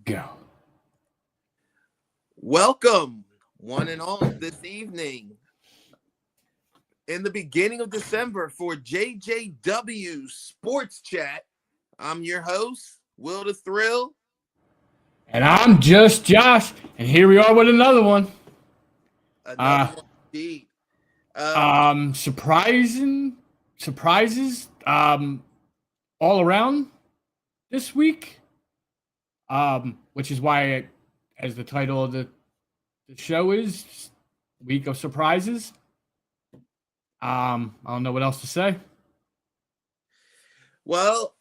Go. Welcome, one and all, this evening in the beginning of December for JJW Sports Chat. I'm your host, Will the Thrill. And I'm just Josh, and here we are with another one. Another one indeed. Surprises all around this week. Which is why, as the title of the show is, Week of Surprises. I don't know what else to say. Well,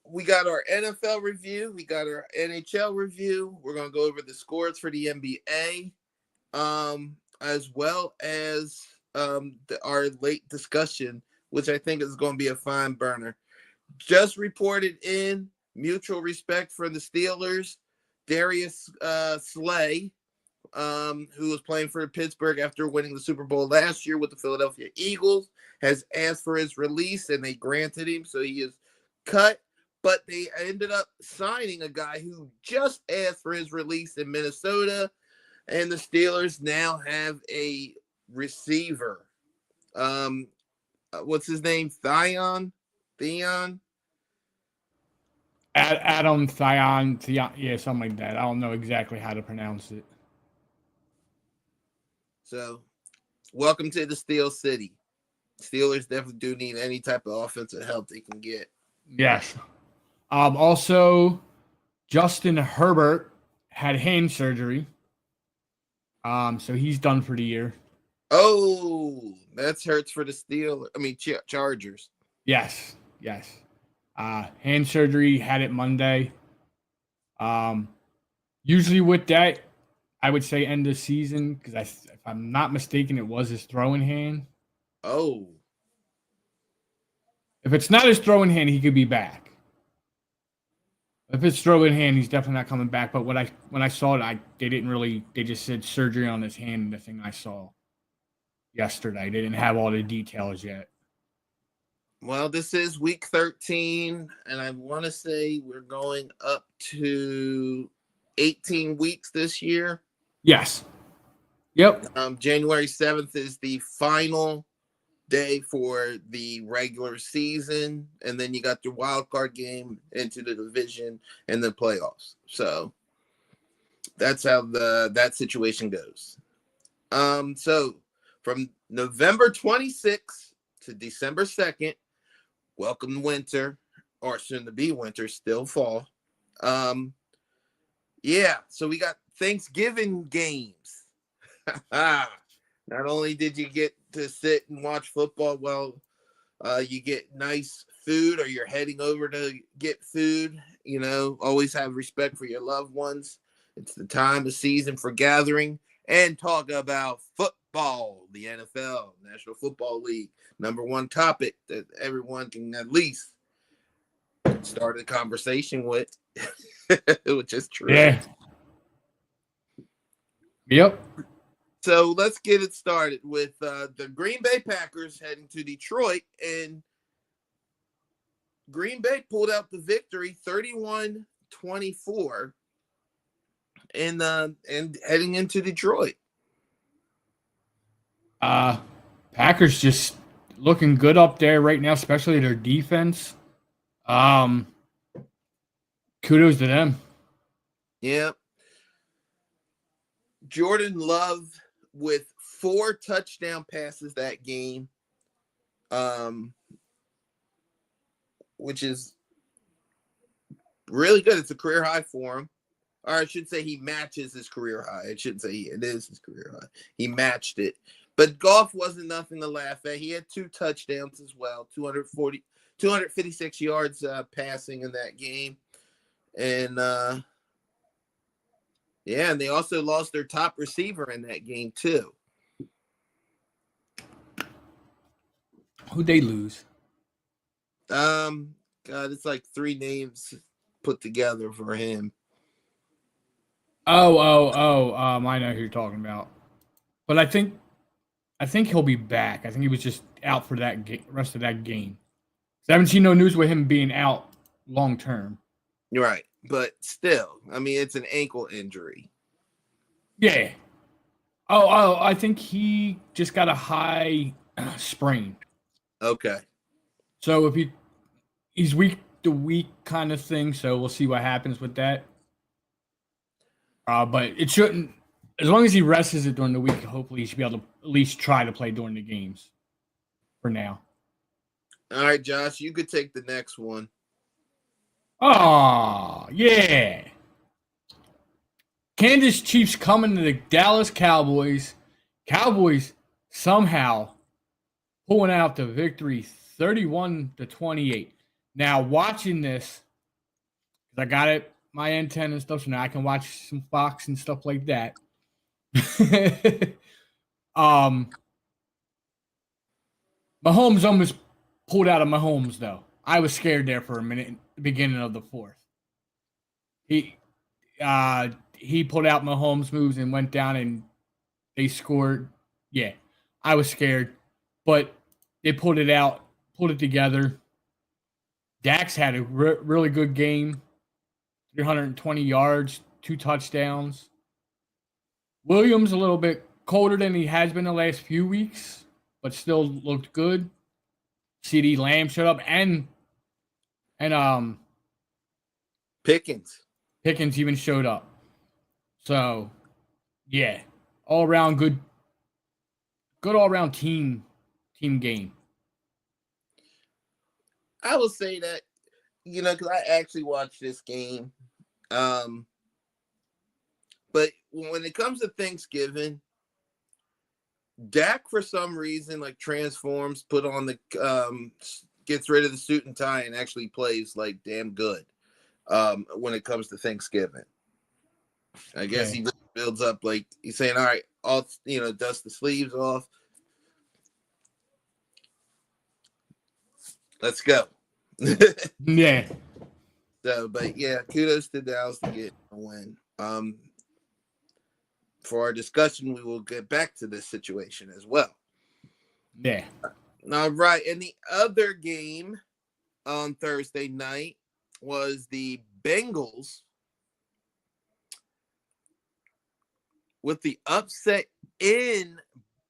we got our NFL review. We got our NHL review. We're going to go over the scores for the NBA, as well as our late discussion, which I think is going to be a fine burner. Just reported in mutual respect for the Steelers, Darius Slay, who was playing for Pittsburgh after winning the Super Bowl last year with the Philadelphia Eagles, has asked for his release, and they granted him, so he is cut. But they ended up signing a guy who just asked for his release in Minnesota, and the Steelers now have a receiver. What's his name? Theon? Adam Theon, yeah, something like that. I don't know exactly how to pronounce it. So, welcome to the Steel City. Steelers definitely do need any type of offensive help they can get. Yes. Also, Justin Herbert had hand surgery. So he's done for the year. Oh, that hurts for the Chargers. Yes. Hand surgery, had it Monday. Usually with that, I would say end of season, because if I'm not mistaken, it was his throwing hand. Oh. If it's not his throwing hand, he could be back. If it's throwing hand, he's definitely not coming back. But when I saw it, they just said surgery on his hand, the thing I saw yesterday. They didn't have all the details yet. Well, this is week 13, and I want to say we're going up to 18 weeks this year. Yes. Yep. January 7th is the final day for the regular season, and then you got your wild card game into the division and the playoffs. So that's how that situation goes. So from November 26th to December 2nd, welcome winter, or soon to be winter, still fall. Yeah, so we got Thanksgiving games. Not only did you get to sit and watch football, you get nice food, or you're heading over to get food. You know, always have respect for your loved ones. It's the time of season for gathering and talk about football, the NFL, National Football League, number one topic that everyone can at least start a conversation with, which is true. Yeah. Yep. So let's get it started with the Green Bay Packers heading to Detroit, and Green Bay pulled out the victory 31-24 and heading into Detroit. Packers just looking good up there right now, especially their defense. Kudos to them. Yeah. Jordan Love with 4 touchdown passes that game, which is really good. It's a career high for him. Or I should say he matches his career high. I shouldn't say it is his career high. He matched it. But Goff wasn't nothing to laugh at. He had 2 touchdowns as well, 256 yards passing in that game. And and they also lost their top receiver in that game too. Who'd they lose? God, it's like 3 names put together for him. I know who you're talking about. But I think he'll be back. I think he was just out for that rest of that game. I haven't seen no news with him being out long term. You're right. but still, I mean, it's an ankle injury. Yeah. Oh, I think he just got a high sprain. Okay. So if he's week to week kind of thing, so we'll see what happens with that. But it shouldn't, as long as he rests it during the week, hopefully he should be able to at least try to play during the games for now. All right, Josh, you could take the next one. Oh, yeah. Kansas Chiefs coming to the Dallas Cowboys. Cowboys somehow pulling out the victory 31-28. Now, watching this, I got it, my antenna and stuff, so now I can watch some Fox and stuff like that. Mahomes almost pulled out of Mahomes, though. I was scared there for a minute at the beginning of the fourth. He pulled out Mahomes' moves and went down, and they scored. Yeah, I was scared, but they pulled it out, pulled it together. Dax had a really good game, 320 yards, 2 touchdowns. Williams a little bit colder than he has been the last few weeks, but still looked good. CeeDee Lamb showed up, and Pickens even showed up. So, yeah, all around good all around team game. I will say that, because I actually watched this game. But when it comes to Thanksgiving, Dak, for some reason, like transforms, put on the, gets rid of the suit and tie and actually plays like damn good when it comes to Thanksgiving. I guess he builds up, like he's saying, all right, dust the sleeves off. Let's go. Yeah. So, but yeah, kudos to Dallas to get a win. For our discussion, we will get back to this situation as well. Yeah. All right. And the other game on Thursday night was the Bengals with the upset in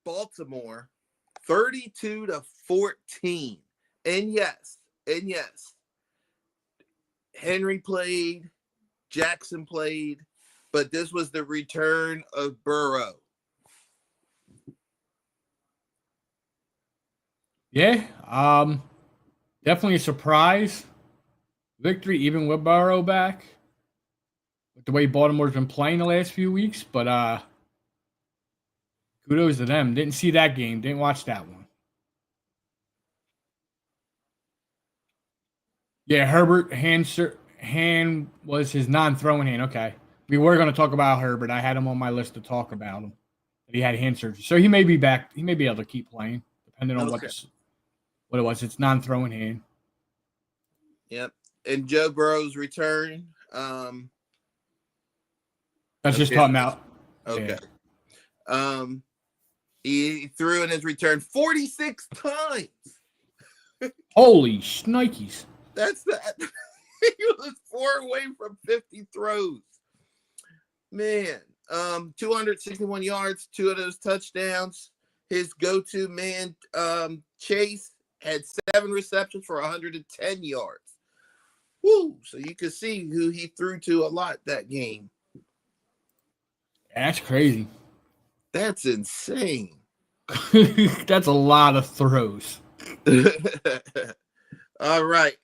Baltimore, 32-14. And yes, Henry played, Jackson played, but this was the return of Burrow. Yeah, definitely a surprise victory, even with Burrow back, with the way Baltimore's been playing the last few weeks. But kudos to them. Didn't see that game. Didn't watch that one. Yeah, Herbert hand was his non-throwing hand. Okay, we were going to talk about Herbert. I had him on my list to talk about him. But he had hand surgery, so he may be back. He may be able to keep playing, depending on what it was. It's non-throwing hand. Yep, and Joe Burrow's return. That's just talking about. Okay. Yeah. He threw in his return 46 times. Holy shnikes. That's that. He was 4 away from 50 throws. Man, 261 yards, 2 of those touchdowns. His go-to man, Chase, had 7 receptions for 110 yards. Woo! So you can see who he threw to a lot that game. That's crazy. That's insane. That's a lot of throws. All right.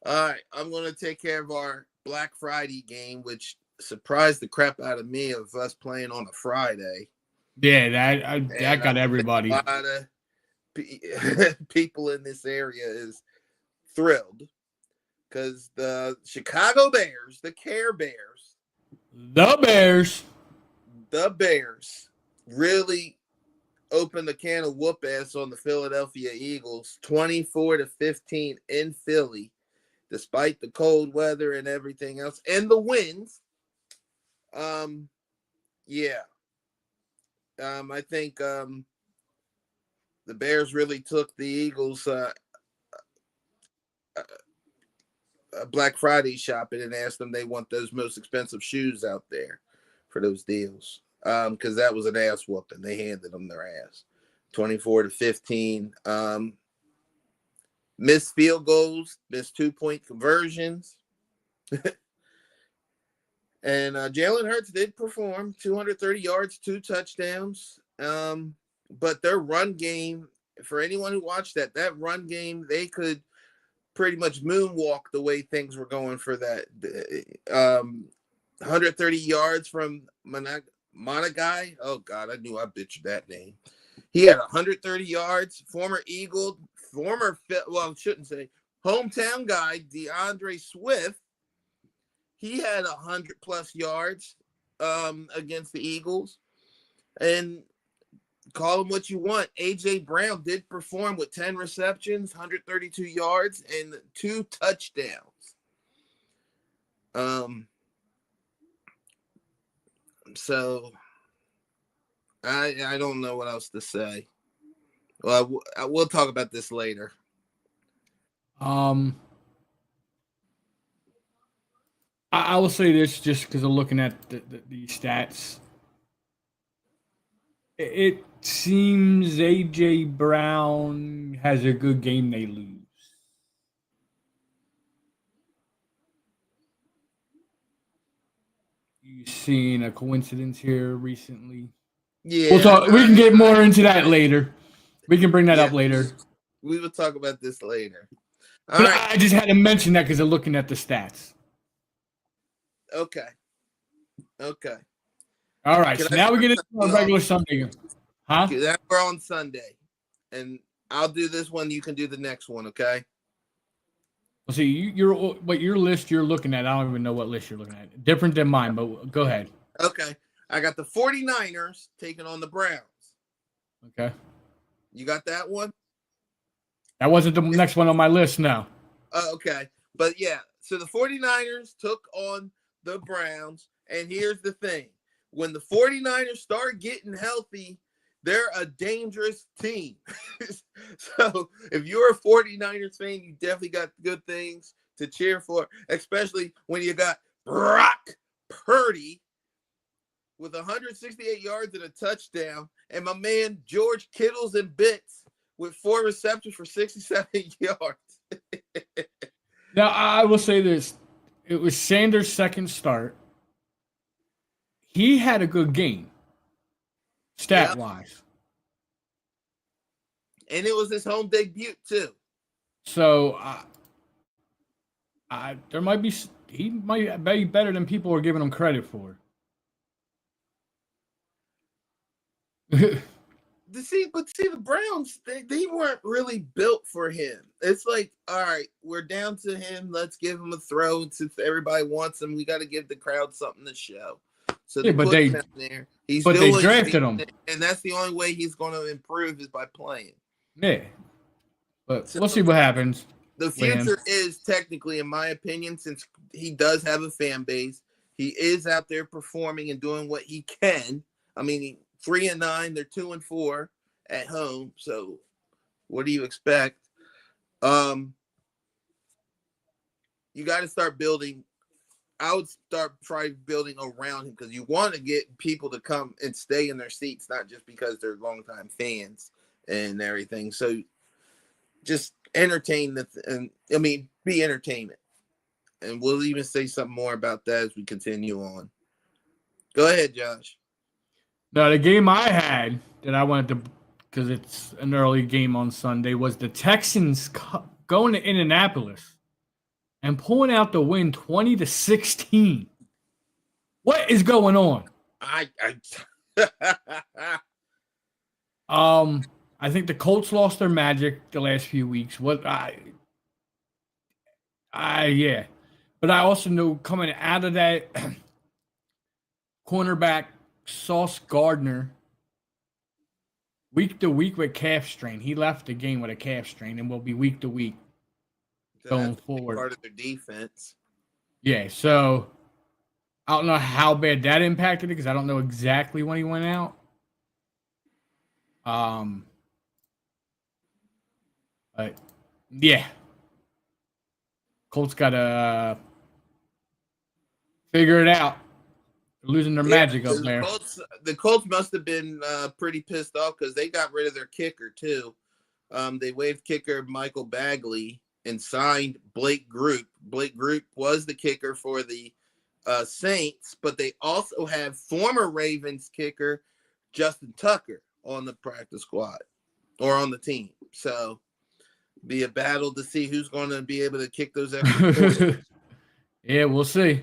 I'm going to take care of our Black Friday game, which surprised the crap out of me of us playing on a Friday. Yeah, that got everybody. A lot of people in this area is thrilled because the Chicago Bears, the Care Bears, the Bears really opened a can of whoop ass on the Philadelphia Eagles, 24-15 in Philly, despite the cold weather and everything else and the winds. I think the Bears really took the Eagles Black Friday shopping and asked them they want those most expensive shoes out there for those deals. Because that was an ass whooping. They handed them their ass. 24-15. Missed field goals, missed 2-point conversions. And Jalen Hurts did perform 230 yards, 2 touchdowns. But their run game, for anyone who watched that run game, they could pretty much moonwalk the way things were going for that. 130 yards from Monagai. Oh, God, I knew I butchered that name. He had 130 yards. Former Eagle, I shouldn't say, hometown guy, DeAndre Swift. He had 100-plus yards against the Eagles. And call him what you want. A.J. Brown did perform with 10 receptions, 132 yards, and 2 touchdowns. So I don't know what else to say. Well, we'll talk about this later. I will say this just because I'm looking at the stats. It seems A.J. Brown has a good game, they lose. You seen a coincidence here recently? Yeah. We can get more into that later. We can bring that up later. We will talk about this later. All right. I just had to mention that because I'm looking at the stats. Okay. All right. So now we get into our regular Sunday. Huh? That we're on Sunday. And I'll do this one. You can do the next one, okay? Well, see, your list you're looking at, I don't even know what list you're looking at. Different than mine, but go ahead. Okay. I got the 49ers taking on the Browns. Okay. You got that one? That wasn't the next one on my list, no. Okay. But yeah, so the 49ers took on the Browns. And here's the thing. When the 49ers start getting healthy, they're a dangerous team. So if you're a 49ers fan, you definitely got good things to cheer for, especially when you got Brock Purdy with 168 yards and a touchdown, and my man George Kittle's in bits with 4 receptions for 67 yards. Now, I will say this. It was Sanders' second start. He had a good game, stat-wise. And it was his home debut, too. So, there might be – he might be better than people are giving him credit for. See, the Browns, they weren't really built for him. It's like, all right, we're down to him. Let's give him a throw. Since everybody wants him, we got to give the crowd something to show. So they put him out there. They drafted him. And that's the only way he's going to improve is by playing. Yeah. But we'll see what happens. The future is technically, in my opinion, since he does have a fan base, he is out there performing and doing what he can. I mean, 3-9, they're 2-4 at home. So what do you expect? You got to start building. I would start probably building around him because you want to get people to come and stay in their seats, not just because they're longtime fans and everything. So just entertain be entertainment. And we'll even say something more about that as we continue on. Go ahead, Josh. Now, the game I had that I wanted to, because it's an early game on Sunday, was the Texans going to Indianapolis and pulling out the win 20-16. What is going on? I think the Colts lost their magic the last few weeks. Yeah. But I also know coming out of that, cornerback Sauce Gardner, week to week with calf strain. He left the game with a calf strain and will be week to week going forward. Part of their defense. Yeah, so I don't know how bad that impacted it because I don't know exactly when he went out. But yeah, Colts got to figure it out. They're losing their magic up there. The Colts must have been pretty pissed off because they got rid of their kicker too. They waived kicker Michael Bagley and signed Blake Group. Blake Group was the kicker for the Saints, but they also have former Ravens kicker Justin Tucker on the practice squad or on the team. So be a battle to see who's going to be able to kick those extra points. Yeah, we'll see.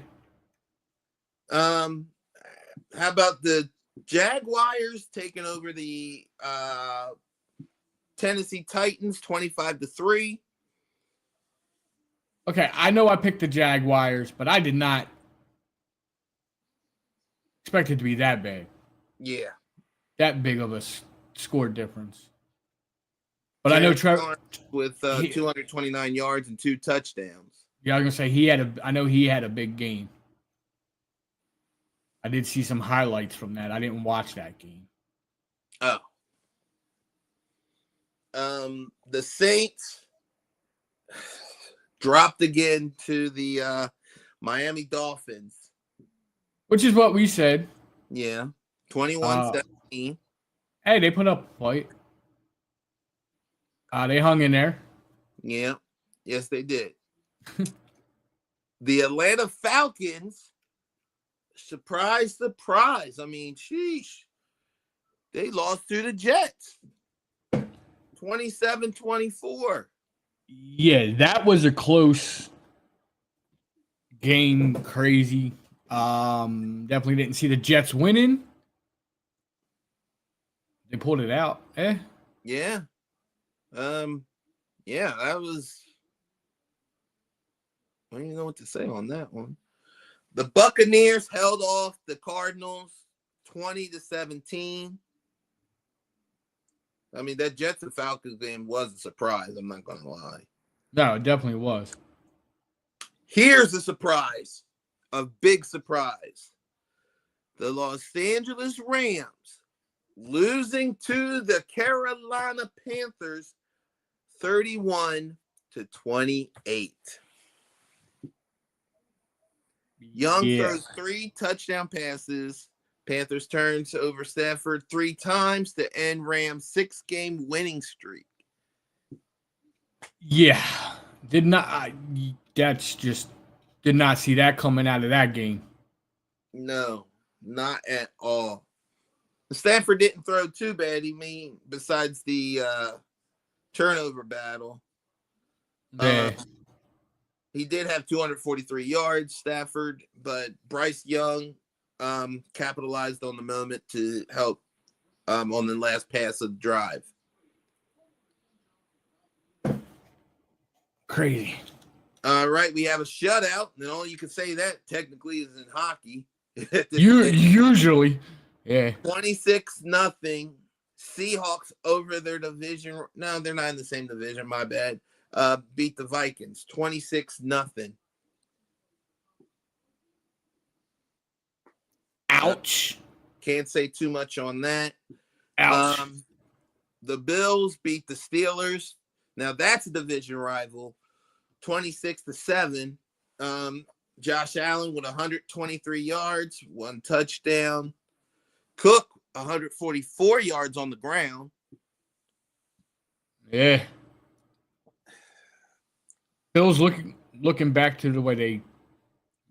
How about the Jaguars taking over the Tennessee Titans 25-3? Okay, I know I picked the Jaguars, but I did not expect it to be that big. Yeah. That big of a score difference. But I know Trevor with 229 yards and 2 touchdowns. Yeah, I was gonna say I know he had a big game. I did see some highlights from that. I didn't watch that game. Oh. The Saints dropped again to the Miami Dolphins. Which is what we said. Yeah. 21-17. Hey, they put up a fight. They hung in there. Yeah. Yes, they did. The Atlanta Falcons, surprise. I mean, sheesh. They lost to the Jets. 27-24. Yeah, that was a close game. Crazy. Definitely didn't see the Jets winning. They pulled it out. Yeah. Yeah, that was. I don't even know what to say on that one. The Buccaneers held off the Cardinals 20-17. I mean, that Jets and Falcons game was a surprise. I'm not going to lie. No, it definitely was. Here's a surprise. A big surprise. The Los Angeles Rams losing to the Carolina Panthers 31-28. Young throws 3 touchdown passes. Panthers turns over Stafford 3 times to end Rams' 6-game winning streak. Yeah, did not see that coming out of that game. No, not at all. Stafford didn't throw too bad. Besides the turnover battle. Yeah. He did have 243 yards, Stafford, but Bryce Young capitalized on the moment to help on the last pass of the drive. Crazy. All right, we have a shutout, and all you can say that technically is in hockey. Usually, yeah. 26-0. Seahawks over their division. No, they're not in the same division. My bad. Beat the Vikings 26-0. Ouch. Can't say too much on that. Ouch. The Bills beat the Steelers. Now that's a division rival. 26-7. Josh Allen with 123 yards, 1 touchdown. Cook 144 yards on the ground. Yeah. Bills looking back to the way they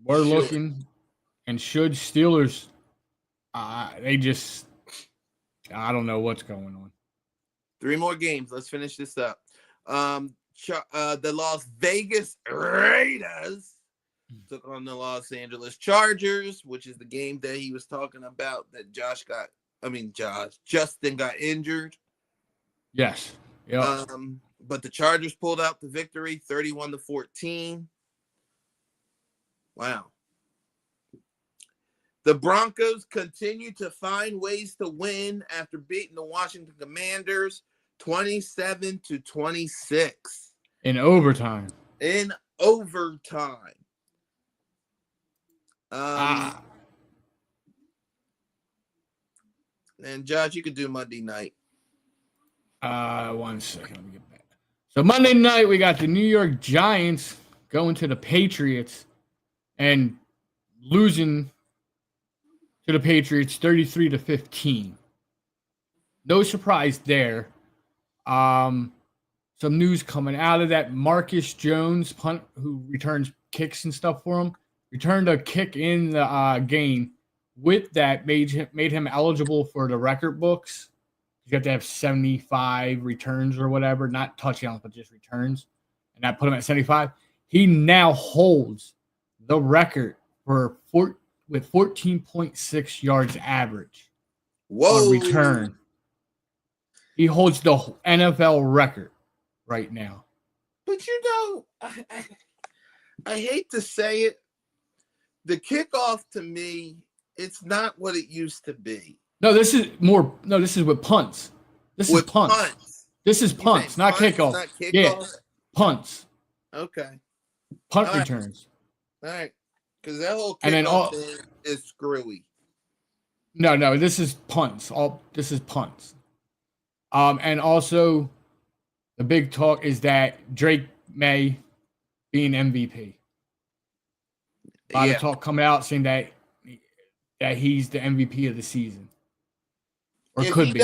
were looking and should. Steelers, I don't know what's going on. 3 more games. Let's finish this up. The Las Vegas Raiders took on the Los Angeles Chargers, which is the game that he was talking about that Justin got injured. Yes. Yeah. But the Chargers pulled out the victory 31-14. Wow. The Broncos continue to find ways to win after beating the Washington Commanders 27-26. In overtime. And Josh, you could do Monday night. 1 second. Let me get back. So Monday night, we got the New York Giants going to the Patriots and losing to the Patriots 33-15. No surprise there. Some news coming out of that. Marcus Jones, punt, who returns kicks and stuff for him, returned a kick in the game. With that, made him eligible for the record books. You have to have 75 returns or whatever, not touchdowns, but just returns. And that put him at 75. He now holds the record with 14.6 yards average on return. He holds the NFL record right now. But I hate to say it, the kickoff to me, it's not what it used to be. No, this is with punts. This is punts. This is punts, not kickoff. Not kickoff? Yeah, punts. Okay. Punt returns. All right. Because that whole kickoff thing is screwy. No, this is punts. This is punts. And also, the big talk is that Drake May being MVP. A lot of talk coming out saying that he's the MVP of the season, or if could be.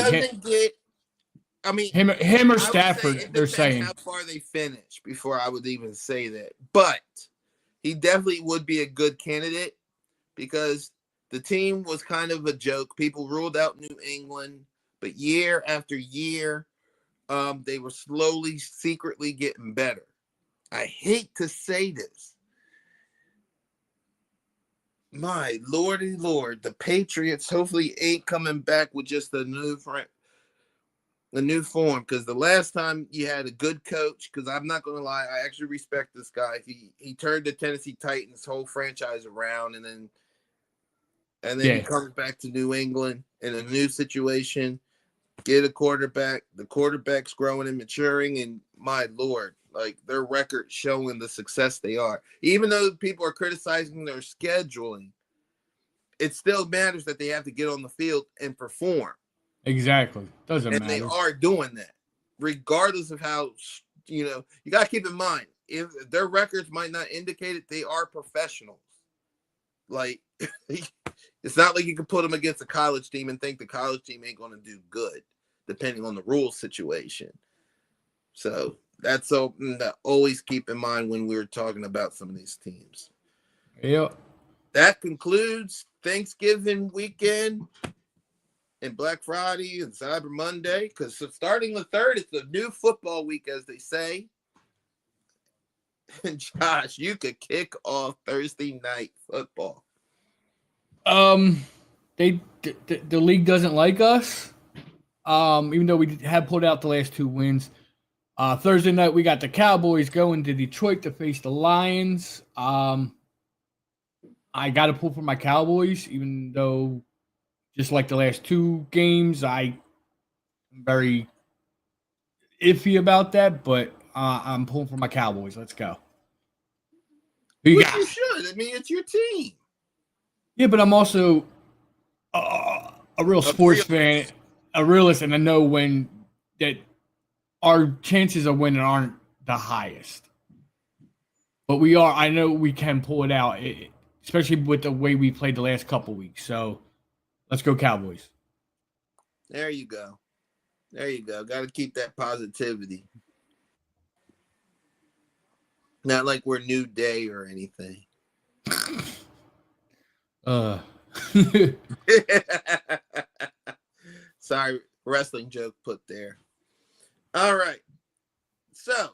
Him or Stafford. They're saying how far they finish before I would even say that, but he definitely would be a good candidate because the team was kind of a joke. People ruled out New England, but year after year, they were slowly, secretly getting better. I hate to say this. My lordy lord, the Patriots hopefully ain't coming back with just a new form, because the last time you had a good coach, because I'm not going to lie, I actually respect this guy. He turned the Tennessee Titans whole franchise around, and then he comes back to New England in a new situation, get a quarterback. The quarterback's growing and maturing, and my lord, like their record showing the success they are. Even though people are criticizing their scheduling, it still matters that they have to get on the field and perform. Exactly. Doesn't matter. And they are doing that, regardless of how, you got to keep in mind, if their records might not indicate it, they are professionals. Like, it's not like you can put them against a college team and think the college team ain't going to do good, depending on the rules situation. So that's something to always keep in mind when we're talking about some of these teams. Yeah. That concludes Thanksgiving weekend and Black Friday and Cyber Monday, because starting the 3rd, it's a new football week, as they say. And Josh, you could kick off Thursday night football. The league doesn't like us. Even though we have pulled out the last 2 wins. Thursday night we got the Cowboys going to Detroit to face the Lions. I got to pull for my Cowboys, even though just like the last 2 games, I'm very iffy about that, but I'm pulling for my Cowboys. Let's go. You should. I mean, it's your team. Yeah, but I'm also a real sports fan, a realist, and I know when that our chances of winning aren't the highest. But we are. I know we can pull it out, especially with the way we played the last couple weeks. So let's go Cowboys. There you go. Got to keep that positivity. Not like we're New Day or anything. Sorry, wrestling joke put there. All right. So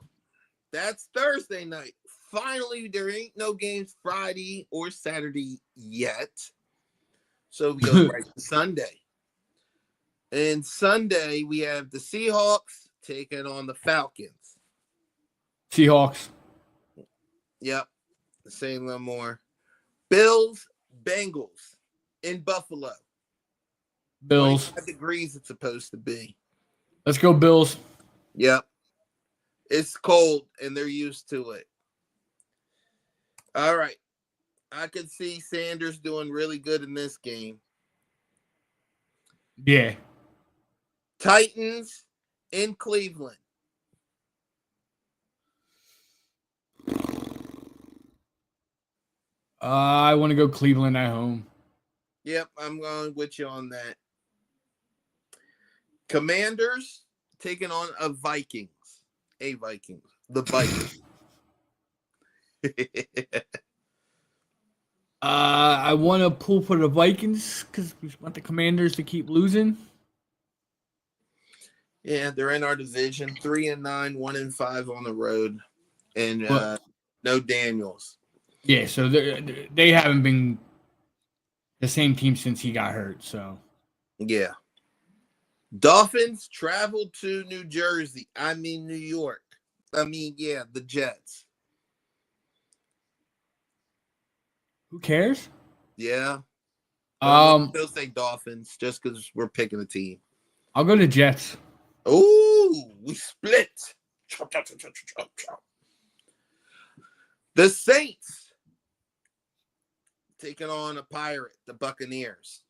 that's Thursday night. Finally, there ain't no games Friday or Saturday yet. So we go right to Sunday. And Sunday, we have the Seahawks taking on the Falcons. Seahawks. Yep. Say no more. Bills, Bengals in Buffalo. Bills. 25 degrees it's supposed to be. Let's go Bills. Yep. It's cold, and they're used to it. All right. I could see Sanders doing really good in this game. Yeah. Titans in Cleveland. I want to go Cleveland at home. Yep, I'm going with you on that. Commanders taking on a Vikings. A Vikings. The Vikings. I want to pull for the Vikings because we want the Commanders to keep losing. Yeah, they're in our division. 3-9, 1-5 on the road. And But no Daniels. yeah, so they haven't been the same team since he got hurt. So Yeah. Dolphins traveled to New Jersey. I mean, New York. The Jets. who cares? Yeah. But I'm going to Um, still say Dolphins just because we're picking a team. I'll go to Jets. Ooh, we split. Chop, chop, chop, chop, chop, chop. The Saints taking on a pirate, the Buccaneers.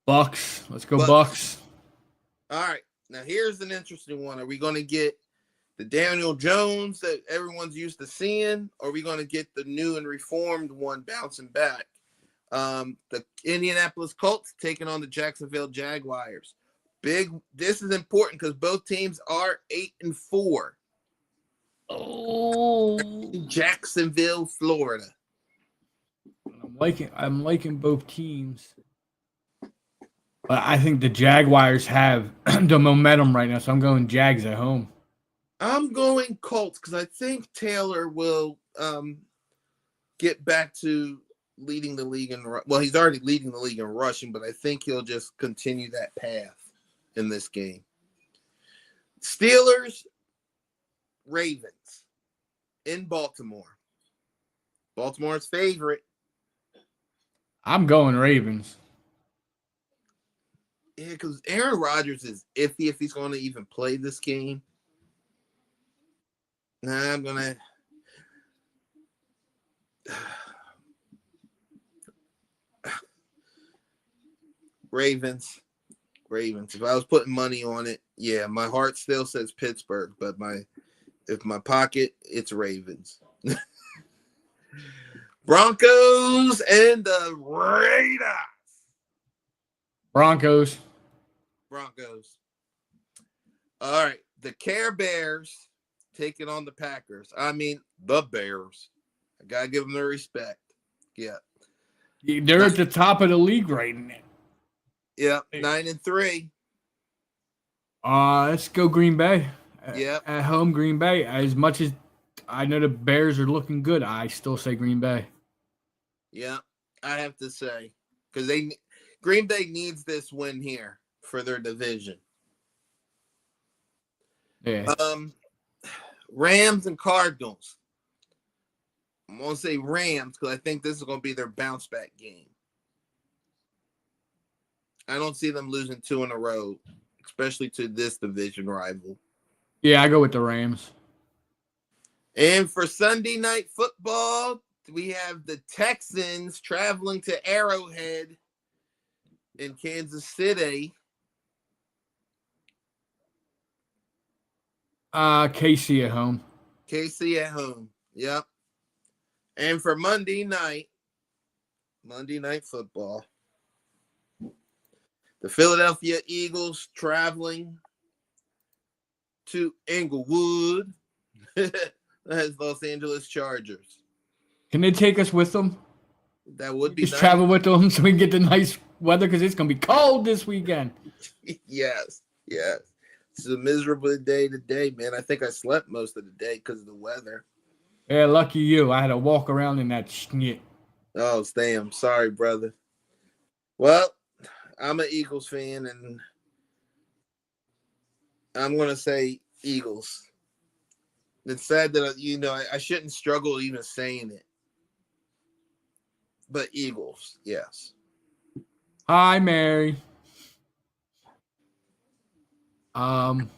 Bucks. Let's go Bucks. Bucks. All right. Now, here's an interesting one. Are we going to get the Daniel Jones that everyone's used to seeing, or are we going to get the new and reformed one bouncing back? The Indianapolis Colts taking on the Jacksonville Jaguars. This is important because both teams are 8-4. Oh, In Jacksonville, Florida. I'm liking both teams. But I think the Jaguars have the momentum right now, so I'm going Jags at home. I'm going Colts because I think Taylor will get back to leading the league he's already leading the league in rushing, but I think he'll just continue that path in this game. Steelers, Ravens in Baltimore. Baltimore's favorite. I'm going Ravens. Yeah, because Aaron Rodgers is iffy if he's going to even play this game. Nah, I'm going to. Ravens. If I was putting money on it, yeah, my heart still says Pittsburgh, but if my pocket, it's Ravens. Broncos and the Raiders. Broncos. All right, the Care Bears taking on the Packers. I mean, the Bears. I gotta give them their respect. Yeah. They're at the top of the league right now. Yeah, 9-3. Let's go Green Bay. Yep. At home, Green Bay. As much as I know the Bears are looking good, I still say Green Bay. Yeah, I have to say, because Green Bay needs this win here for their division. Yeah. Rams and Cardinals. I'm gonna say Rams because I think this is gonna be their bounce back game. I don't see them losing 2 in a row, especially to this division rival. Yeah, I go with the Rams. And for Sunday night football, we have the Texans traveling to Arrowhead in Kansas City. KC at home. KC at home. Yep. And for Monday night football, the Philadelphia Eagles traveling to Inglewood. That's Los Angeles Chargers. Can they take us with them? That would be Just nice. travel with them so we can get the nice weather because it's going to be cold this weekend. Yes. It's a miserable day today, man. I think I slept most of the day because of the weather. Yeah, lucky you. I had to walk around in that shit. Oh, damn. Sorry, brother. Well, I'm an Eagles fan, and I'm going to say Eagles. It's sad that, I shouldn't struggle even saying it. But Eagles, yes. Hi, Mary. I'm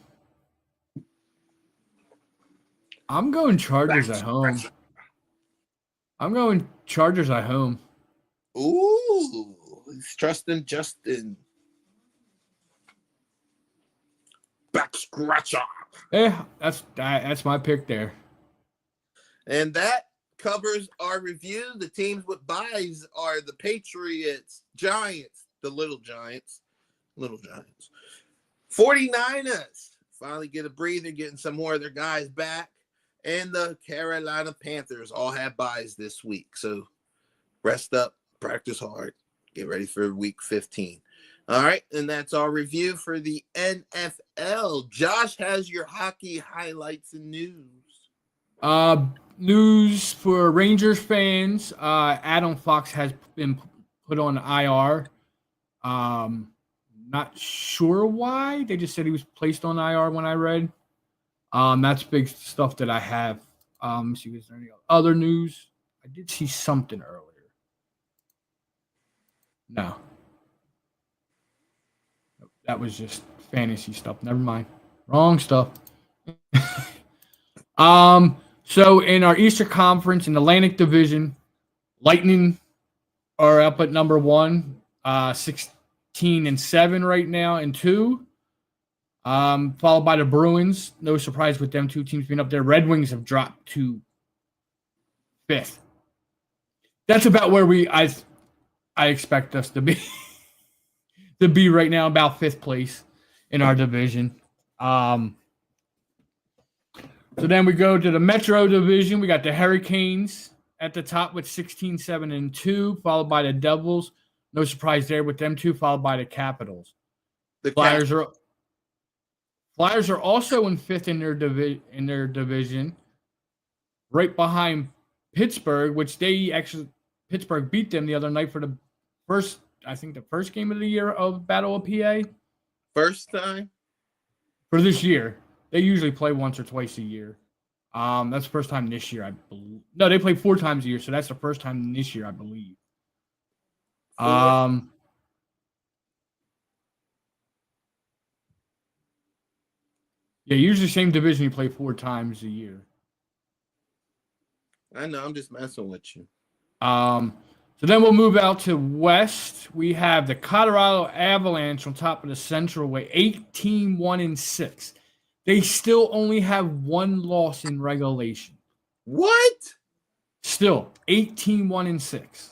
going Chargers at home. Ooh, he's trusting Justin. Back scratcher. Yeah, that's my pick there. And that covers our review. The teams with buys are the Patriots, Giants, the Little Giants, 49ers. Finally get a breather, getting some more of their guys back. And the Carolina Panthers all have buys this week. So rest up, practice hard, get ready for week 15. All right, and that's our review for the NFL. Josh has your hockey highlights and news. News for Rangers fans. Adam Fox has been put on IR. Not sure why. They just said he was placed on IR when I read. That's big stuff that I have. See, is there any other news? I did see something earlier. No. That was just fantasy stuff. Never mind. Wrong stuff. So in our Eastern Conference in the Atlantic Division, Lightning are up at number 1, 16-7 right now, and 2. Followed by the Bruins. No surprise with them two teams being up there. Red Wings have dropped to 5th. That's about where I expect us to be to be right now, about 5th place in our division. So then we go to the Metro Division. We got the Hurricanes at the top with 16-7-2, followed by the Devils. No surprise there with them two, followed by the Capitals. The Flyers are also in 5th in their division, right behind Pittsburgh, which Pittsburgh beat them the other night for the first game of the year of Battle of PA. First time for this year. They usually play once or twice a year. That's the first time this year, I believe. No, they play 4 times a year, so that's the first time this year, I believe. Yeah, usually same division you play 4 times a year. I know, I'm just messing with you. So then we'll move out to West. We have the Colorado Avalanche on top of the Central with 18-1-6. They still only have 1 loss in regulation. What? Still 18-1-6.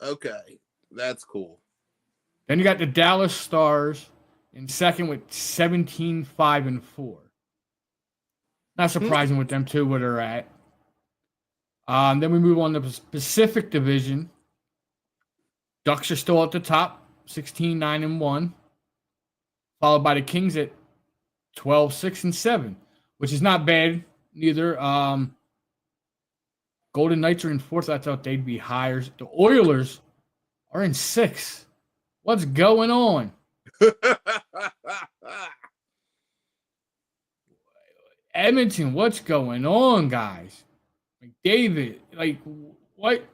Okay, that's cool. Then you got the Dallas Stars in second with 17-5-4. Not surprising with them too, where they're at. Then we move on to the Pacific Division. Ducks are still at the top, 16-9-1, followed by the Kings at 12-6-7, which is not bad neither. Golden Knights are in 4th. I thought they'd be higher. The Oilers are in 6th. What's going on? Edmonton, what's going on, guys? McDavid, what?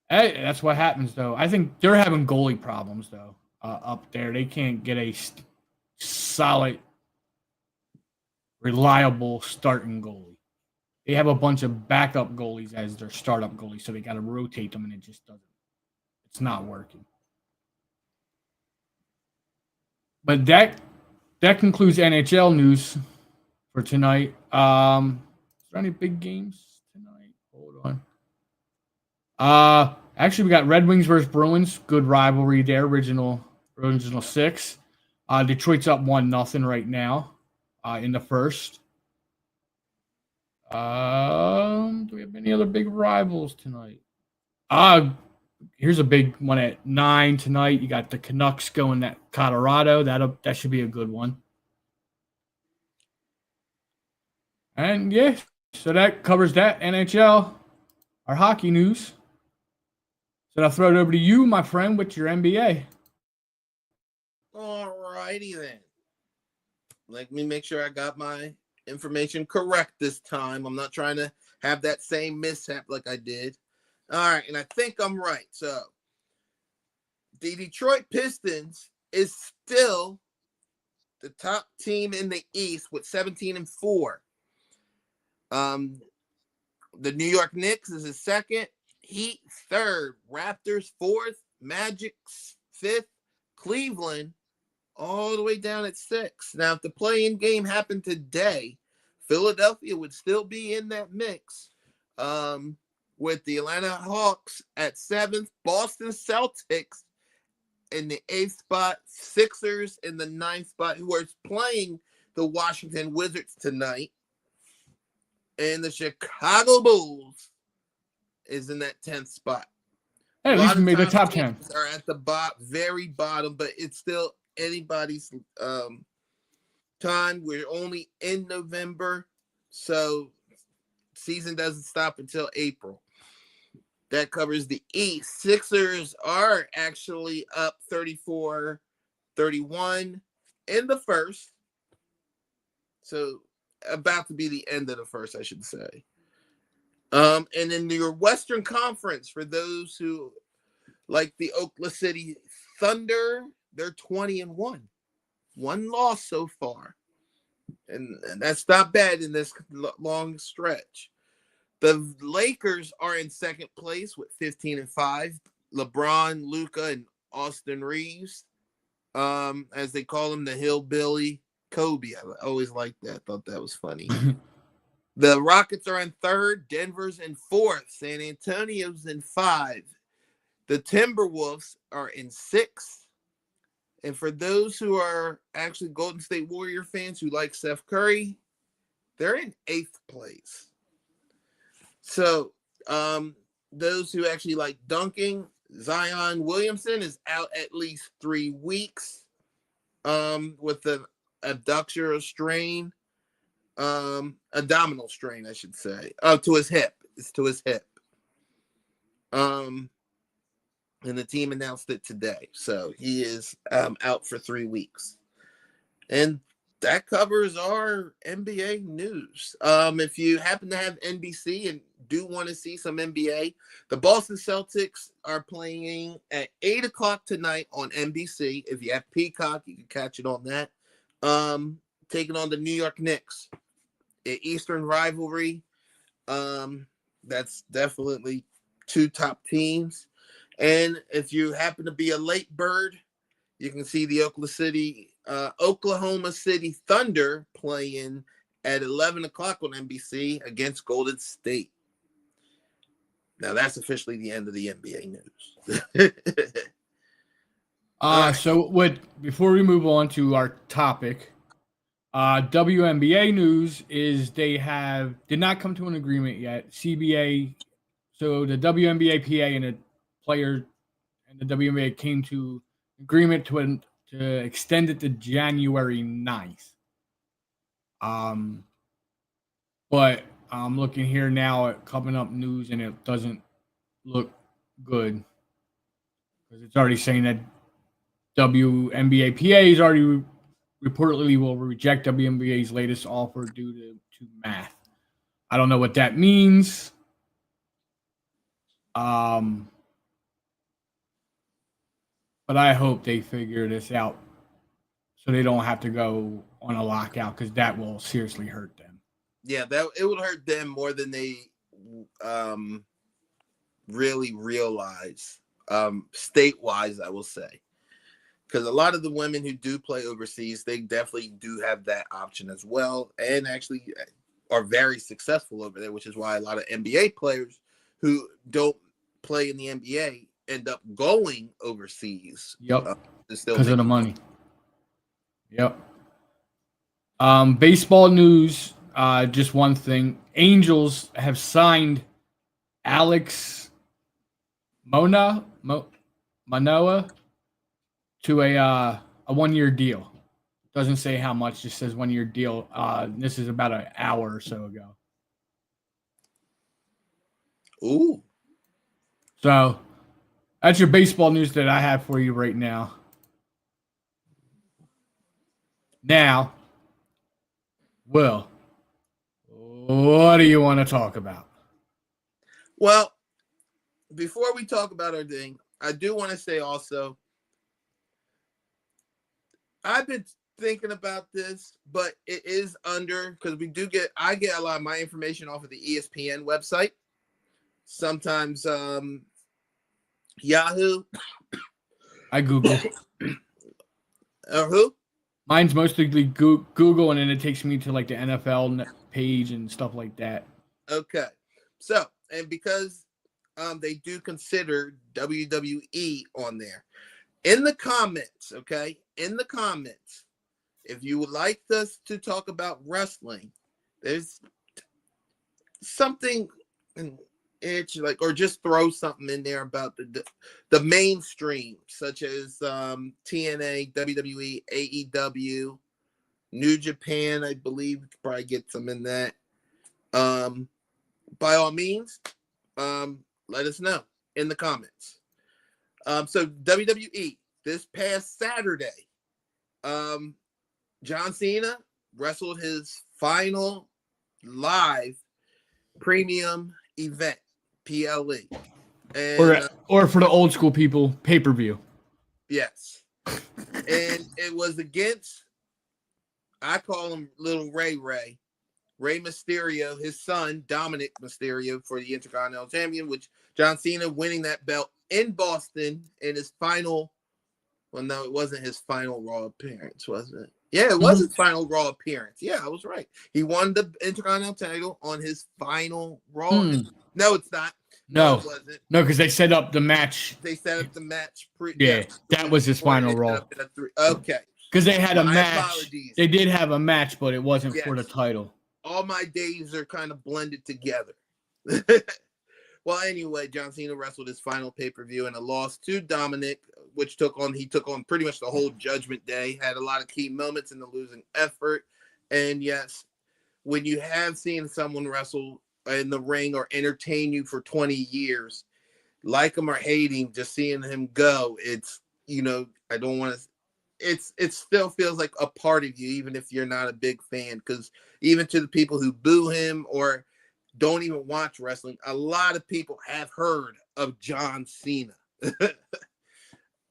That's what happens, though. I think they're having goalie problems, though, up there. They can't get a solid, reliable starting goalie. They have a bunch of backup goalies as their startup goalies, so they got to rotate them, and it just doesn't. It's not working. But that concludes NHL news for tonight. Is there any big games tonight? Hold on. Actually, we got Red Wings versus Bruins. Good rivalry there. Original 6. Detroit's up 1-0 right now in the first. Do we have any other big rivals tonight? Here's a big one at 9 tonight. You got the Canucks going at Colorado. That should be a good one. And yeah, so that covers that NHL, our hockey news. So I'll throw it over to you, my friend, with your NBA. All righty then. Let me make sure I got my information correct this time. I'm not trying to have that same mishap like I did. All right, and I think I'm right. So the Detroit Pistons is still the top team in the East with 17-4. The New York Knicks is his second, Heat third, Raptors fourth, Magic fifth, Cleveland all the way down at 6. Now, if the play-in game happened today, Philadelphia would still be in that mix. With the Atlanta Hawks at 7th, Boston Celtics in the 8th spot, Sixers in the 9th spot, who are playing the Washington Wizards tonight. And the Chicago Bulls is in that 10th spot. Hey, at least we made the top 10. Teams are at the very bottom, but it's still anybody's time. We're only in November, so season doesn't stop until April. That covers the East. Sixers are actually up 34-31 in the first. So about to be the end of the first, I should say. And in your Western Conference, for those who like the Oklahoma City Thunder, they're 20-1. One loss so far. And that's not bad in this long stretch. The Lakers are in second place with 15-5. LeBron, Luka, and Austin Reeves, as they call him, the hillbilly Kobe. I always liked that. Thought that was funny. The Rockets are in third. Denver's in fourth. San Antonio's in 5. The Timberwolves are in 6th. And for those who are actually Golden State Warrior fans who like Steph Curry, they're in 8th place. So, those who actually like dunking, Zion Williamson is out at least 3 weeks with an abductional strain, abdominal strain, I should say, to his hip. It's to his hip. And the team announced it today. So he is out for 3 weeks. And that covers our NBA news. If you happen to have NBC and do want to see some NBA, the Boston Celtics are playing at 8 o'clock tonight on NBC. If you have Peacock, you can catch it on that. Taking on the New York Knicks. An Eastern rivalry. That's definitely 2 top teams. And if you happen to be a late bird, you can see the Oklahoma City Thunder playing at 11 o'clock on NBC against Golden State. Now, that's officially the end of the NBA news. Before we move on to our topic, WNBA news is they did not come to an agreement yet. CBA, so the WNBA PA and the player and the WNBA came to agreement to extend it to January 9th. But I'm looking here now at coming up news, and it doesn't look good because it's already saying that WNBA PA is already reportedly will reject WNBA's latest offer due to math. I don't know what that means. But I hope they figure this out so they don't have to go on a lockout, because that will seriously hurt them. Yeah, it would hurt them more than they really realize, state-wise, I will say. Because a lot of the women who do play overseas, they definitely do have that option as well, and actually are very successful over there, which is why a lot of NBA players who don't play in the NBA end up going overseas. Yep. Because of the money. Yep. Baseball news. Just one thing. Angels have signed Alex Manoah to a 1-year deal. Doesn't say how much, just says 1-year deal. This is about an hour or so ago. Ooh. So that's your baseball news that I have for you right now. Now, Will, what do you want to talk about? Well, before we talk about our thing, I do want to say also, I've been thinking about this, but it is because I get a lot of my information off of the ESPN website. Sometimes Yahoo. I Google. Who? Mine's mostly Google, and then it takes me to like the NFL page and stuff like that. Okay. So, and because they do consider WWE on there. In the comments, okay? In the comments, if you would like us to talk about wrestling, there's something it's like, or just throw something in there about the mainstream, such as TNA, WWE, AEW, New Japan. I believe we could probably get some in that. By all means, let us know in the comments. So WWE this past Saturday, John Cena wrestled his final live premium event, PLE. And or for the old school people, pay-per-view. Yes. And it was against, I call him Little Rey Mysterio, his son, Dominic Mysterio, for the Intercontinental Champion, which John Cena winning that belt in Boston in his final, well, no, it wasn't his final Raw appearance, was it? Yeah, it was his final Raw appearance. Yeah, I was right. He won the Intercontinental title on his final Raw. No, it's not. No, it wasn't. No, because they set up the match. They set up the match. That was his final Raw. Okay. Because they had a match. Apologies. They did have a match, but it wasn't for the title. All my days are kind of blended together. Well, anyway, John Cena wrestled his final pay-per-view in a loss to Dominic, which he took on pretty much the whole Judgment Day, had a lot of key moments in the losing effort. And yes, when you have seen someone wrestle in the ring or entertain you for 20 years, like him or hate him, just seeing him go, it's, I don't want to, it still feels like a part of you, even if you're not a big fan, because even to the people who boo him or don't even watch wrestling, a lot of people have heard of John Cena.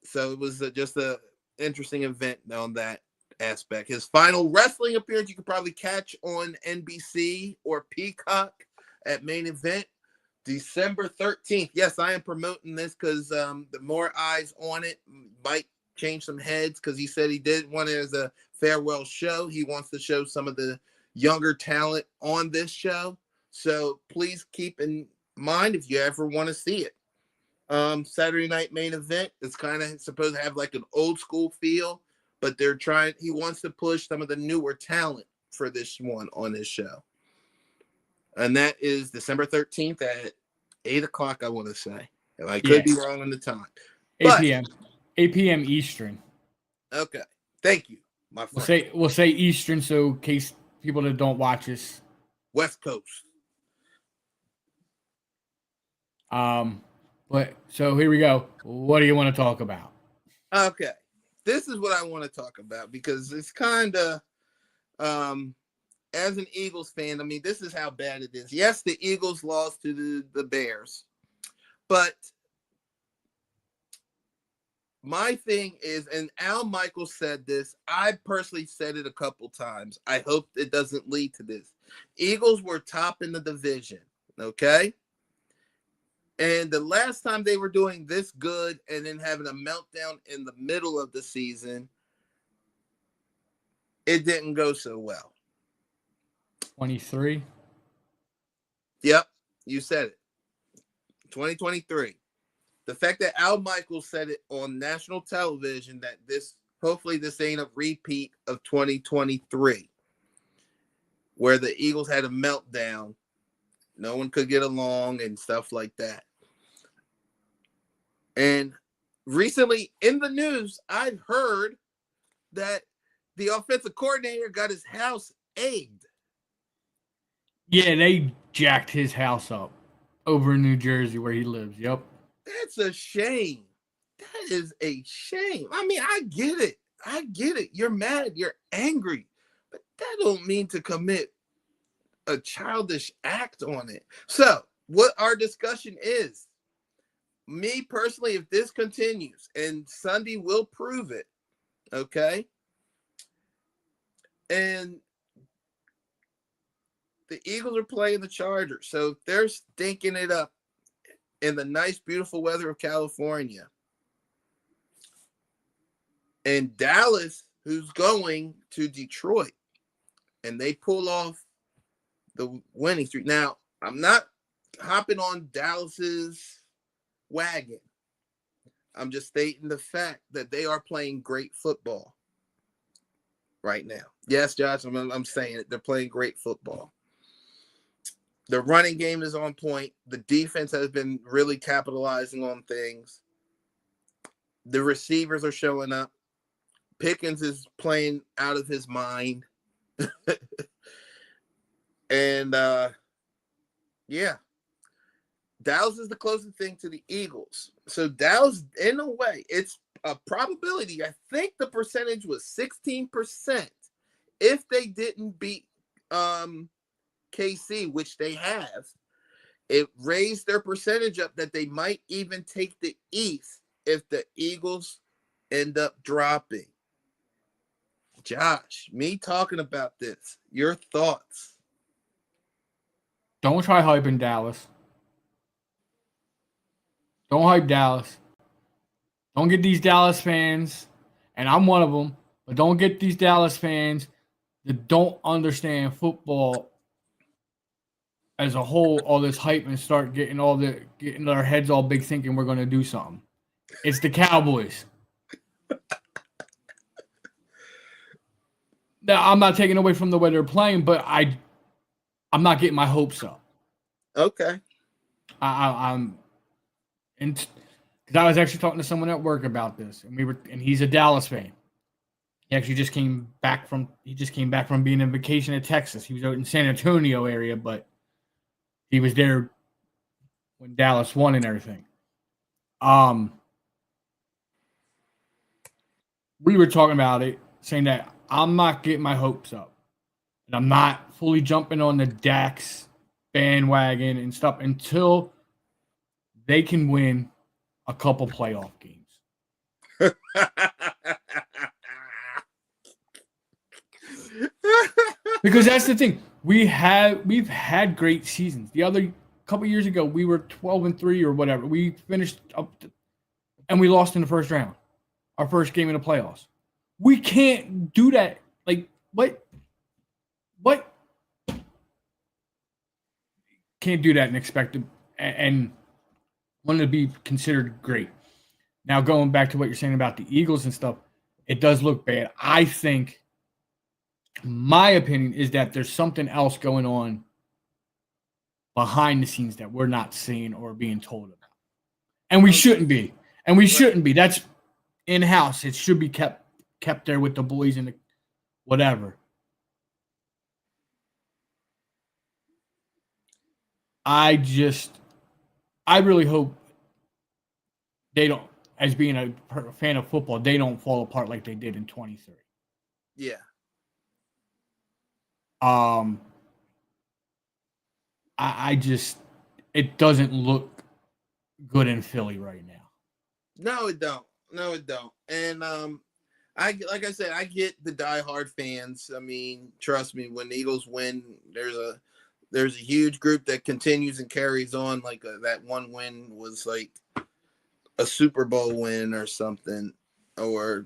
So it was just a interesting event on that aspect. His final wrestling appearance you could probably catch on NBC or Peacock at Main Event, December 13th. Yes, I am promoting this because the more eyes on it might change some heads, because he said he did want it as a farewell show. He wants to show some of the younger talent on this show. So please keep in mind if you ever want to see it. Saturday night Main Event, it's kind of supposed to have like an old school feel, but he wants to push some of the newer talent for this one on his show. And that is December 13th at 8 o'clock, I want to say. And I could be wrong on the time. 8 p.m. 8 p.m. Eastern. Okay. Thank you, my friend. We'll say Eastern, so in case people that don't watch us. West Coast. But so here we go. What do you want to talk about? Okay. This is what I want to talk about, because it's kind of, as an Eagles fan, I mean, this is how bad it is. Yes, the Eagles lost to the Bears, but my thing is, and Al Michaels said this, I personally said it a couple times. I hope it doesn't lead to this. Eagles were top in the division, okay? And the last time they were doing this good and then having a meltdown in the middle of the season, it didn't go so well. 23? Yep, you said it. 2023. The fact that Al Michaels said it on national television that hopefully this ain't a repeat of 2023, where the Eagles had a meltdown. No one could get along and stuff like that. And recently in the news, I've heard that the offensive coordinator got his house egged. Yeah, they jacked his house up over in New Jersey where he lives. Yep. That's a shame. That is a shame. I mean, I get it. I get it. You're mad. You're angry. But that don't mean to commit a childish act on it. So what our discussion is, me personally, if this continues, and Sunday will prove it, okay? And the Eagles are playing the Chargers. So if they're stinking it up in the nice, beautiful weather of California, and Dallas, who's going to Detroit, and they pull off the winning streak. Now, I'm not hopping on Dallas's wagon. I'm just stating the fact that they are playing great football right now. Yes, Josh, I'm saying it. They're playing great football. The running game is on point. The defense has been really capitalizing on things. The receivers are showing up. Pickens is playing out of his mind. And, yeah. Dallas is the closest thing to the Eagles. So Dallas, in a way, it's a probability. I think the percentage was 16% if they didn't beat KC, which they have. It raised their percentage up that they might even take the East if the Eagles end up dropping. Josh, me talking about this, your thoughts? Don't try hyping Dallas. Don't hype Dallas. Don't get these Dallas fans, and I'm one of them, but don't get these Dallas fans that don't understand football as a whole, all this hype, and start getting their heads all big thinking we're going to do something. It's the Cowboys. Now, I'm not taking away from the way they're playing, but I'm not getting my hopes up. Okay. I'm because I was actually talking to someone at work about this, and he's a Dallas fan. He actually just came back from being on vacation in Texas. He was out in San Antonio area, but he was there when Dallas won and everything. We were talking about it, saying that I'm not getting my hopes up. And I'm not fully jumping on the Dax bandwagon and stuff until they can win a couple playoff games. Because that's the thing. We've had great seasons. The other couple years ago, we were 12-3 or whatever. We finished up and we lost in the first round. Our first game in the playoffs. We can't do that. Like, what? Can't do that and expect to and want to be considered great. Now, going back to what you're saying about the Eagles and stuff, it does look bad. I think, my opinion is that there's something else going on behind the scenes that we're not seeing or being told about. And we shouldn't be. That's in-house. It should be kept there with the boys and the whatever. I really hope they don't, as being a fan of football, they don't fall apart like they did in 23. Yeah. It doesn't look good in Philly right now. No, it don't. And I get the diehard fans. I mean, trust me, when the Eagles win, there's a huge group that continues and carries on. Like that one win was like a Super Bowl win or something or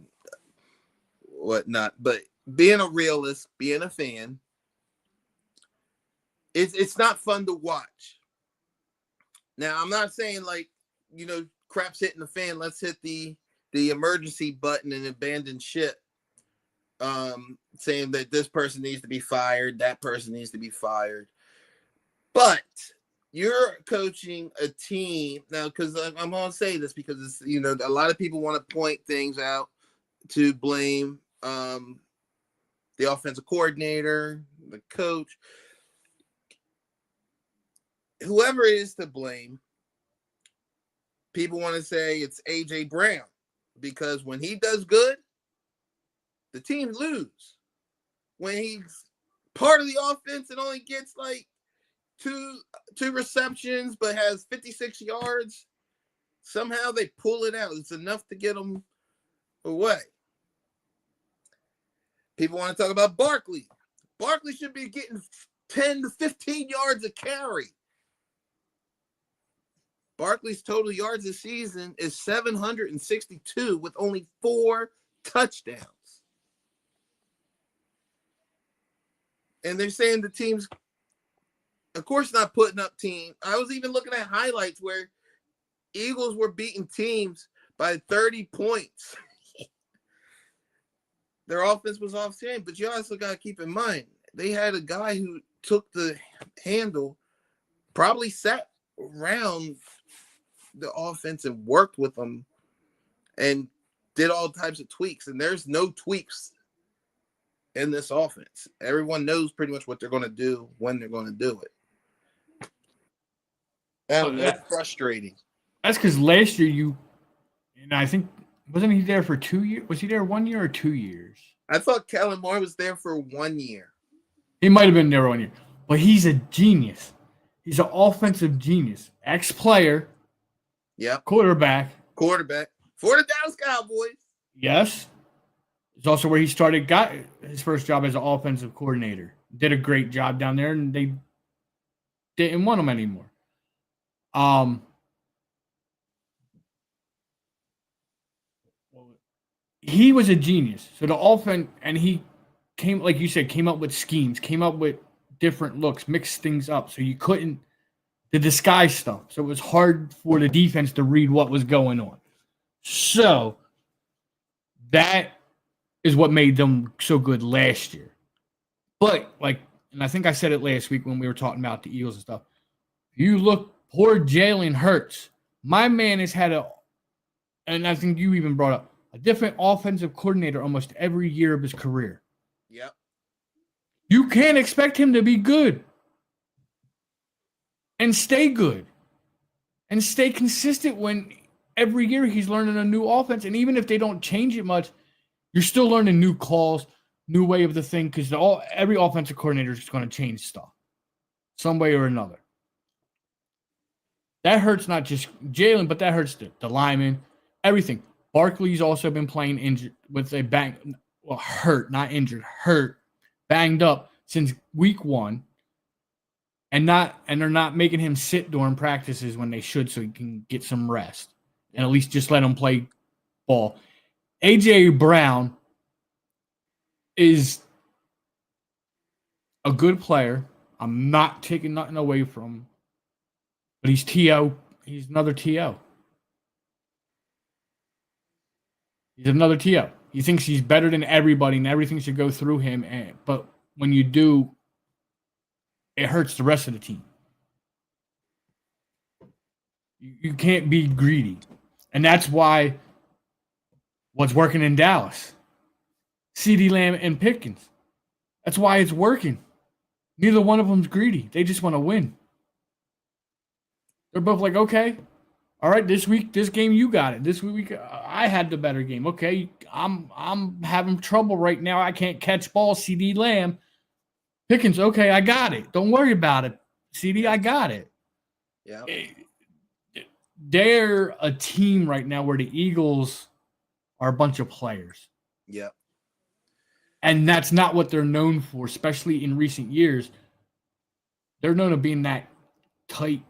whatnot. But being a realist, being a fan, it's not fun to watch. Now, I'm not saying like, crap's hitting the fan. Let's hit the emergency button and abandon ship. Saying that this person needs to be fired, that person needs to be fired. But you're coaching a team now, because I'm going to say this because it's, a lot of people want to point things out to blame the offensive coordinator, the coach, whoever it is to blame. People want to say it's A.J. Brown because when he does good, the team lose. When he's part of the offense and only gets like two receptions but has 56 yards, somehow they pull it out. It's enough to get them away. People want to talk about Barkley. Barkley should be getting 10 to 15 yards a carry. Barkley's total yards this season is 762 with only 4 touchdowns. And they're saying the team's of course, not putting up team. I was even looking at highlights where Eagles were beating teams by 30 points. Their offense was off chain, but you also got to keep in mind they had a guy who took the handle, probably sat around the offense and worked with them and did all types of tweaks. And there's no tweaks in this offense. Everyone knows pretty much what they're going to do when they're going to do it. And that's frustrating. That's because last year and I think, wasn't he there for 2 years? Was he there 1 year or 2 years? I thought Kellen Moore was there for 1 year. He might have been there 1 year, but he's a genius. He's an offensive genius. Ex-player. Yep. Quarterback. For the Dallas Cowboys. Yes. It's also where he got his first job as an offensive coordinator. Did a great job down there, and they didn't want him anymore. He was a genius. So the offense, and he came, like you said, came up with schemes, came up with different looks, mixed things up. So you couldn't, the disguise stuff. So it was hard for the defense to read what was going on. So that is what made them so good last year. But, and I think I said it last week when we were talking about the Eagles and stuff. You look, poor Jalen Hurts. My man has had and I think you even brought up, a different offensive coordinator almost every year of his career. Yep. You can't expect him to be good and stay good and stay consistent when every year he's learning a new offense. And even if they don't change it much, you're still learning new calls, new way of the thing, because every offensive coordinator is going to change stuff some way or another. That hurts not just Jalen, but that hurts the linemen, everything. Barkley's also been playing injured with a banged up since week 1, and they're not making him sit during practices when they should, so he can get some rest and at least just let him play ball. AJ Brown is a good player. I'm not taking nothing away from him, but he's TO. He's another TO. He's another TO. He thinks he's better than everybody and everything should go through him. But when you do, it hurts the rest of the team. You can't be greedy. And that's why what's working in Dallas, CeeDee Lamb and Pickens. That's why it's working. Neither one of them's greedy. They just want to win. They're both like, okay, all right, this game, you got it. This week, I had the better game. Okay, I'm having trouble right now. I can't catch ball. CeeDee Lamb, Pickens. Okay, I got it. Don't worry about it. CD, I got it. Yeah. They're a team right now where the Eagles are a bunch of players. Yeah. And that's not what they're known for, especially in recent years. They're known for being that tight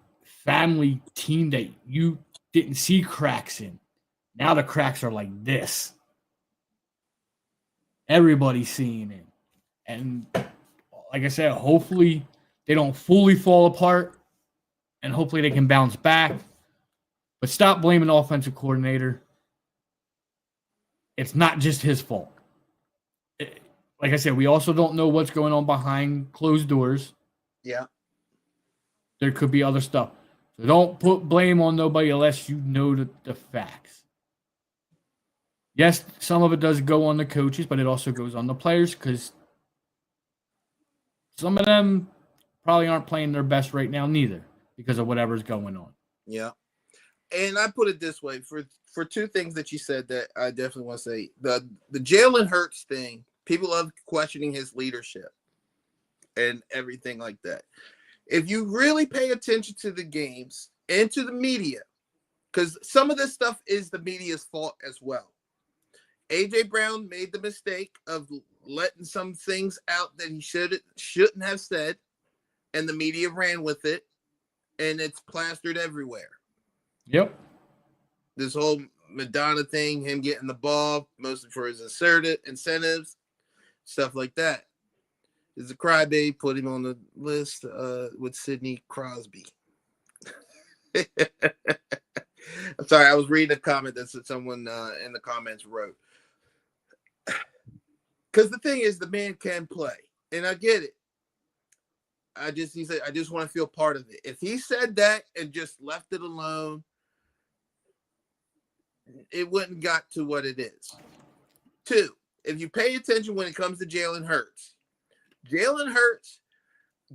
family team that you didn't see cracks in. Now the cracks are like this. Everybody's seeing it. And like I said, hopefully they don't fully fall apart and hopefully they can bounce back. But stop blaming the offensive coordinator. It's not just his fault. Like I said, we also don't know what's going on behind closed doors. Yeah. There could be other stuff. So don't put blame on nobody unless you know the facts. Yes, some of it does go on the coaches, but it also goes on the players because some of them probably aren't playing their best right now neither because of whatever's going on. Yeah. And I put it this way, for two things that you said that I definitely want to say. The Jalen Hurts thing, people love questioning his leadership and everything like that. If you really pay attention to the games and to the media, because some of this stuff is the media's fault as well. AJ Brown made the mistake of letting some things out that he shouldn't have said, and the media ran with it, and it's plastered everywhere. Yep. This whole Madonna thing, him getting the ball, mostly for his incentives, stuff like that. is a crybaby. Put him on the list with Sidney Crosby. I'm sorry, I was reading a comment that someone in the comments wrote. Because the thing is, the man can play, and I get it. He said, I just want to feel part of it. If he said that and just left it alone, it wouldn't got to what it is. 2, if you pay attention when it comes to Jalen Hurts,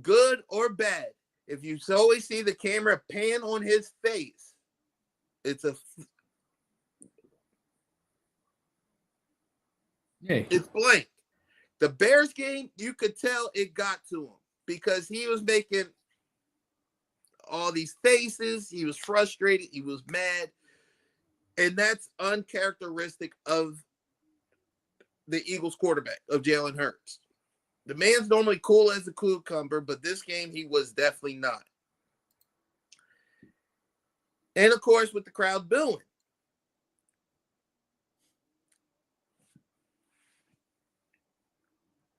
good or bad, if you always see the camera pan on his face, it's blank. The Bears game, you could tell it got to him because he was making all these faces. He was frustrated. He was mad. And that's uncharacteristic of the Eagles quarterback, of Jalen Hurts. The man's normally cool as a cucumber, but this game he was definitely not. And, of course, with the crowd booing.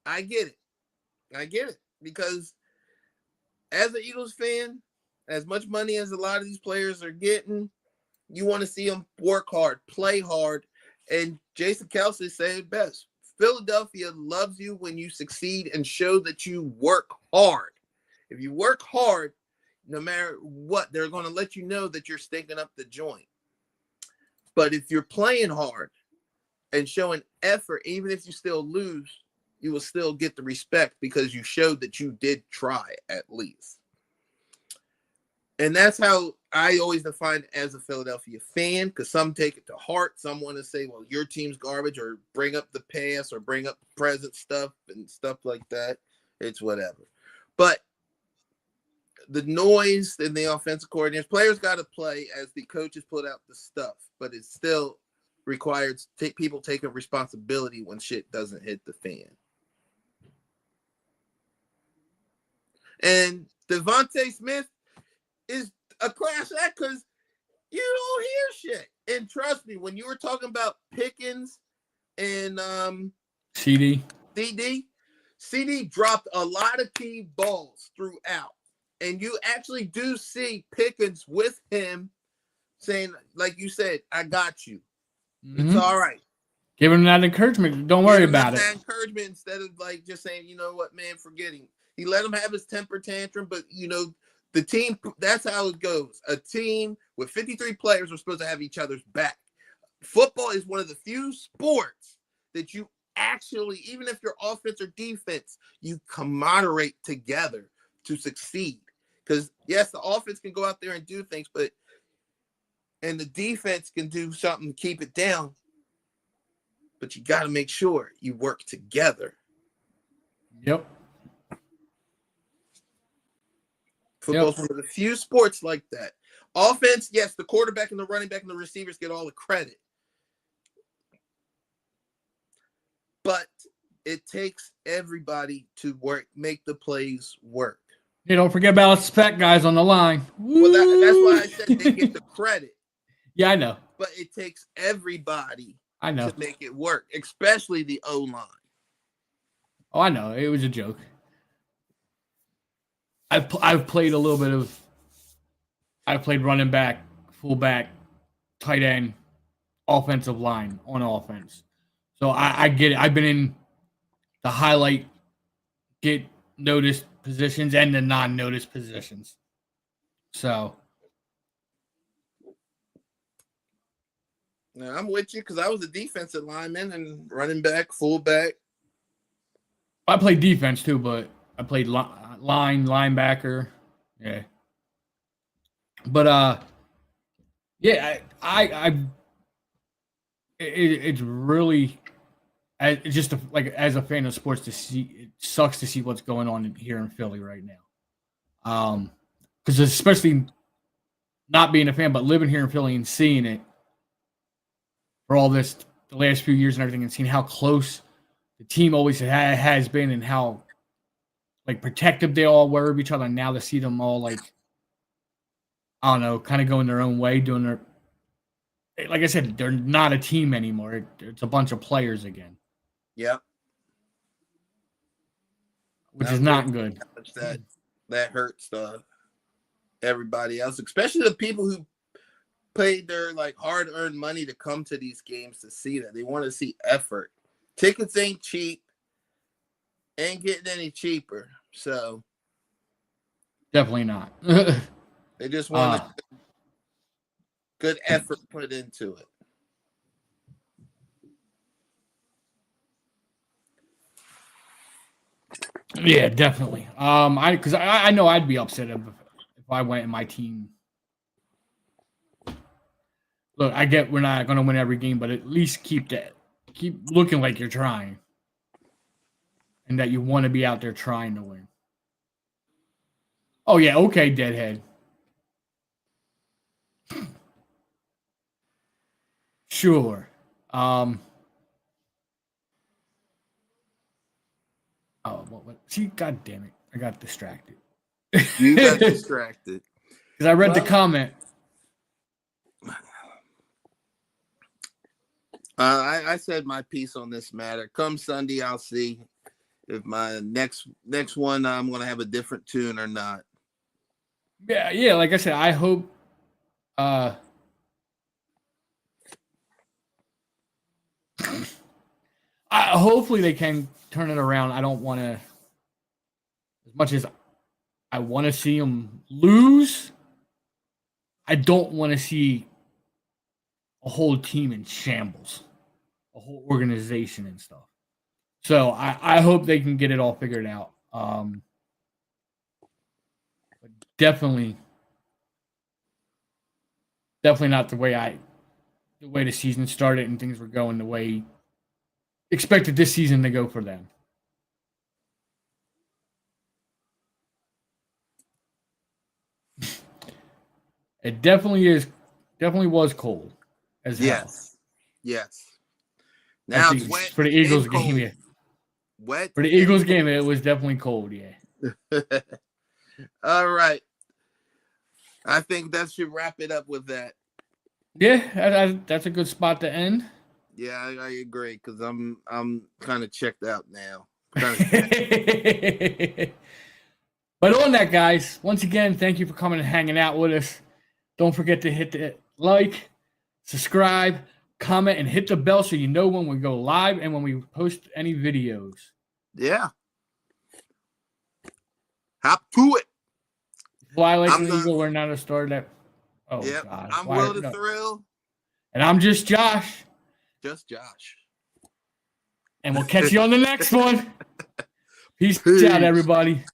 I get it. Because as an Eagles fan, as much money as a lot of these players are getting, you want to see them work hard, play hard. And Jason Kelce said it best. Philadelphia loves you when you succeed and show that you work hard. If you work hard, no matter what, they're going to let you know that you're stinking up the joint. But if you're playing hard and showing effort, even if you still lose, you will still get the respect because you showed that you did try at least. And that's how I always define it as a Philadelphia fan, because some take it to heart. Some want to say, well, your team's garbage, or bring up the past or bring up present stuff and stuff like that. It's whatever. But the noise and the offensive coordinators, players got to play as the coaches put out the stuff, but it still requires people taking responsibility when shit doesn't hit the fan. And Devontae Smith is a class act because you don't hear shit. And trust me, when you were talking about Pickens and CD dropped a lot of key balls throughout. And you actually do see Pickens with him saying, like you said, I got you. Mm-hmm. It's all right. Give him that encouragement. Don't worry about it. That encouragement instead of like just saying, you know what, man, forget him. He let him have his temper tantrum, but, you know, the team, that's how it goes. A team with 53 players are supposed to have each other's back. Football is one of the few sports that you actually, even if you're offense or defense, you camaraderie together to succeed. Because, yes, the offense can go out there and do things, and the defense can do something to keep it down. But you got to make sure you work together. Yep. Football's one of the few sports like that. Offense, yes, the quarterback and the running back and the receivers get all the credit. But it takes everybody to work, make the plays work. Hey, don't forget about spec guys on the line. Well, that's why I said they get the credit. Yeah, I know. But it takes everybody to make it work, especially the O-line. Oh, I know. It was a joke. I've played a little bit of. I've played running back, fullback, tight end, offensive line on offense. So I get it. I've been in the highlight, get noticed positions and the non-noticed positions. So. Now, I'm with you because I was a defensive lineman and running back, fullback. I played defense too, but I played linebacker. Yeah. But yeah, it's really, it's just like as a fan of sports to see. It sucks to see what's going on here in Philly right now. Because especially not being a fan, but living here in Philly and seeing it for all this, the last few years and everything, and seeing how close the team always has been and how like protective they all were of each other. And now to see them all like, I don't know, kind of going their own way, doing their, like I said, they're not a team anymore. It's a bunch of players again. Yeah. which is not good. That hurts everybody else, especially the people who paid their like hard-earned money to come to these games to see that. They want to see effort. Tickets ain't cheap, ain't getting any cheaper, so Definitely not. they just want good effort put into it. Yeah, definitely. Because I know I'd be upset if I went and my team. Look, I get we're not going to win every game, but at least keep looking like you're trying, and that you want to be out there trying to win. Oh yeah, okay, deadhead. Sure. Oh, what? See, God damn it, I got distracted. You got distracted because I read the comment. I said my piece on this matter. Come Sunday, I'll see if my next one I'm gonna have a different tune or not. Yeah. Like I said, I hope. Hopefully they can turn it around. I don't want to, as much as I want to see them lose, I don't want to see a whole team in shambles, a whole organization and stuff. So I hope they can get it all figured out. But definitely not the way the season started and things were going the way expected this season to go for them. It definitely was cold. As yes. Now it's wet for the Eagles game. Yeah. Wet for the Eagles game. It was definitely cold. Yeah. All right. I think that should wrap it up with that. Yeah, that's a good spot to end. Yeah, I agree because I'm kind of checked out now. But on that, guys, once again, thank you for coming and hanging out with us. Don't forget to hit the like, subscribe, comment, and hit the bell so you know when we go live and when we post any videos. Yeah. Hop to it. Fly like an eagle, we're not a star that. Oh, yep. God. I'm Will the Thrill. And I'm just Josh. Just Josh. And we'll catch you on the next one. Peace out, everybody.